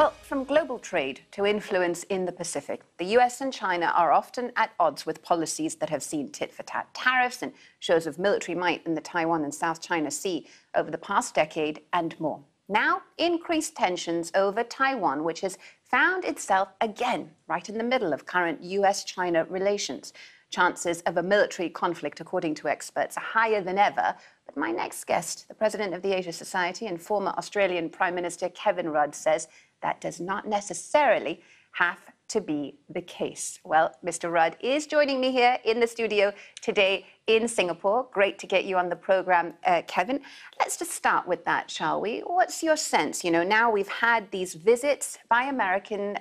Well, from global trade to influence in the Pacific, the US and China are often at odds with policies that have seen tit-for-tat tariffs and shows of military might in the Taiwan and South China Sea over the past decade and more. Now, increased tensions over Taiwan, which has found itself again right in the middle of current US-China relations. Chances of a military conflict, according to experts, are higher than ever. But my next guest, the president of the Asia Society and former Australian Prime Minister Kevin Rudd, says that does not necessarily have to be the case. Well, Mr. Rudd is joining me here in the studio today in Singapore. Great to get you on the program, Kevin. Let's just start with that, shall we? What's your sense? You know, now we've had these visits by American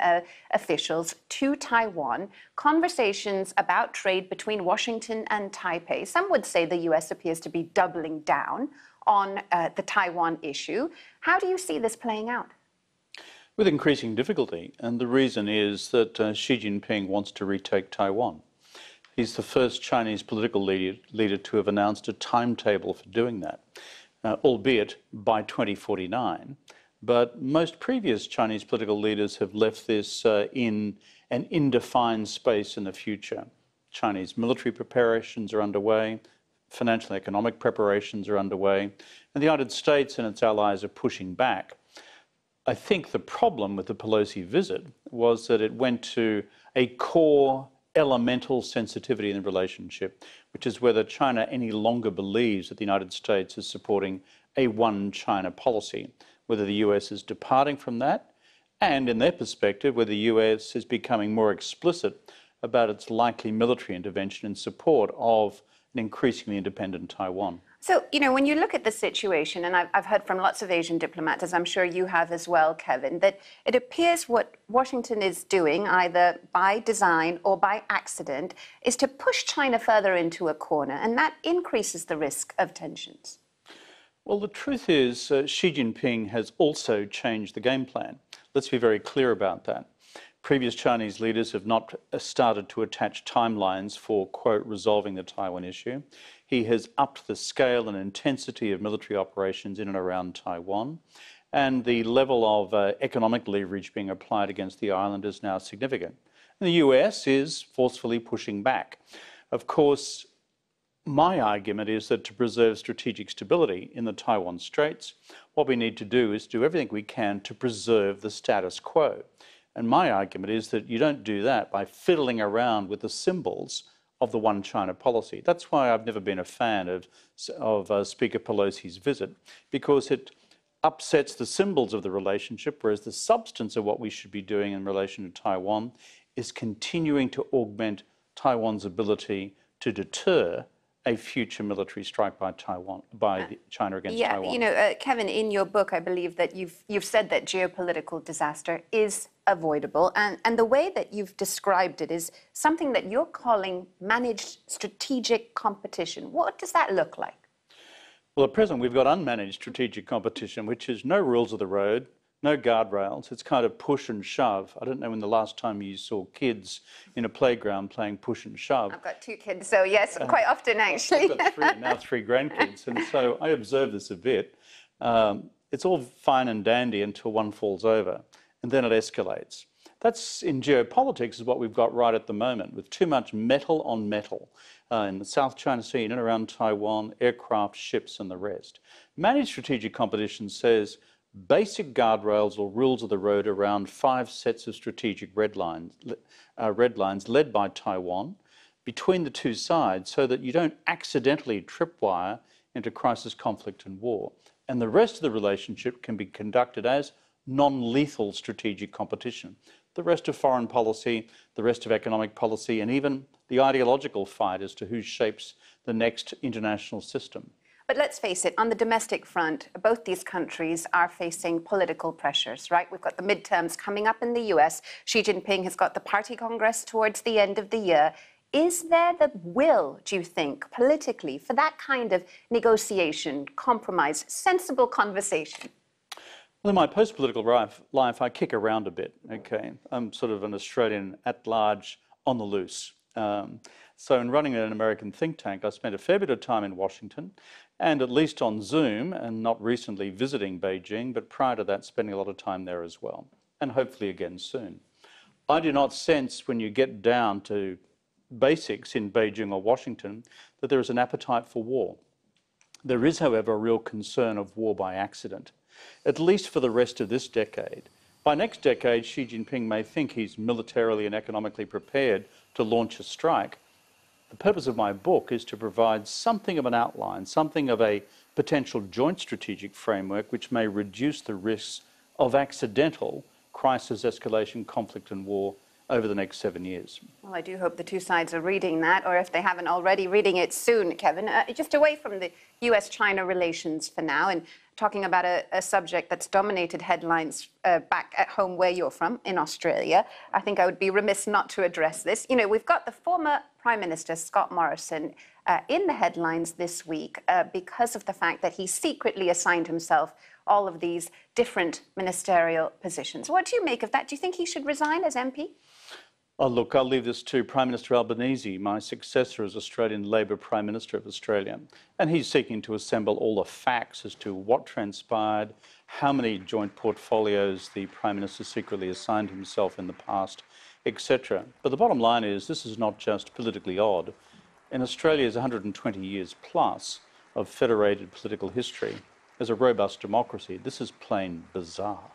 officials to Taiwan, conversations about trade between Washington and Taipei. Some would say the US appears to be doubling down on the Taiwan issue. How do you see this playing out? With increasing difficulty, and the reason is that Xi Jinping wants to retake Taiwan. He's the first Chinese political leader to have announced a timetable for doing that, albeit by 2049. But most previous Chinese political leaders have left this in an indefined space in the future. Chinese military preparations are underway, financial and economic preparations are underway, and the United States and its allies are pushing back. I think the problem with the Pelosi visit was that it went to a core elemental sensitivity in the relationship, which is whether China any longer believes that the United States is supporting a one China policy, whether the US is departing from that, and in their perspective, whether the US is becoming more explicit about its likely military intervention in support of an increasingly independent Taiwan. So, you know, when you look at the situation, and I've heard from lots of Asian diplomats, as I'm sure you have as well, Kevin, that it appears what Washington is doing, either by design or by accident, is to push China further into a corner, and that increases the risk of tensions. Well, the truth is Xi Jinping has also changed the game plan. Let's be very clear about that. Previous Chinese leaders have not started to attach timelines for, quote, resolving the Taiwan issue. He has upped the scale and intensity of military operations in and around Taiwan, and the level of economic leverage being applied against the island is now significant. And the US is forcefully pushing back. Of course, my argument is that to preserve strategic stability in the Taiwan Straits, what we need to do is do everything we can to preserve the status quo. And my argument is that you don't do that by fiddling around with the symbols of the one China policy. That's why I've never been a fan of Speaker Pelosi's visit, because it upsets the symbols of the relationship, whereas the substance of what we should be doing in relation to Taiwan is continuing to augment Taiwan's ability to deter a future military strike by China against Taiwan. Yeah, you know, Kevin, in your book, I believe that you've said that geopolitical disaster is avoidable, and the way that you've described it is something that you're calling managed strategic competition. What does that look like? Well, at present, we've got unmanaged strategic competition, which is no rules of the road, no guardrails. It's kind of push and shove. I don't know when the last time you saw kids in a playground playing push and shove. I've got two kids, so yes, quite often actually. I've got three grandkids, and so I observe this a bit. It's all fine and dandy until one falls over, and then it escalates. That's, in geopolitics, is what we've got right at the moment, with too much metal on metal in the South China Sea, in and around Taiwan, aircraft, ships, and the rest. Managed strategic competition says basic guardrails or rules of the road around 5 sets of strategic red lines led by Taiwan between the two sides, so that you don't accidentally tripwire into crisis, conflict, and war. And the rest of the relationship can be conducted as non-lethal strategic competition. The rest of foreign policy, the rest of economic policy, and even the ideological fight as to who shapes the next international system. But let's face it, on the domestic front, both these countries are facing political pressures, right? We've got the midterms coming up in the US. Xi Jinping has got the party congress towards the end of the year. Is there the will, do you think, politically, for that kind of negotiation, compromise, sensible conversation? Well, in my post-political life, I kick around a bit, okay? I'm sort of an Australian at large on the loose. So in running an American think tank, I spent a fair bit of time in Washington, and at least on Zoom, and not recently visiting Beijing, but prior to that, spending a lot of time there as well. and hopefully again soon. I do not sense, when you get down to basics in Beijing or Washington, that there is an appetite for war. There is, however, a real concern of war by accident, at least for the rest of this decade. By next decade, Xi Jinping may think he's militarily and economically prepared to launch a strike. The purpose of my book is to provide something of an outline, something of a potential joint strategic framework which may reduce the risks of accidental crisis, escalation, conflict and war over the next 7 years. Well, I do hope the two sides are reading that, or if they haven't already, reading it soon, Kevin. Just away from the US-China relations for now and talking about a subject that's dominated headlines back at home where you're from, in Australia. I think I would be remiss not to address this. You know, we've got the former Prime Minister, Scott Morrison, in the headlines this week because of the fact that he secretly assigned himself all of these different ministerial positions. What do you make of that? Do you think he should resign as MP? Oh, look, I'll leave this to Prime Minister Albanese, my successor as Australian Labor Prime Minister of Australia. And he's seeking to assemble all the facts as to what transpired, how many joint portfolios the Prime Minister secretly assigned himself in the past, etc. But the bottom line is this is not just politically odd. In Australia's 120 years plus of federated political history, as a robust democracy, this is plain bizarre.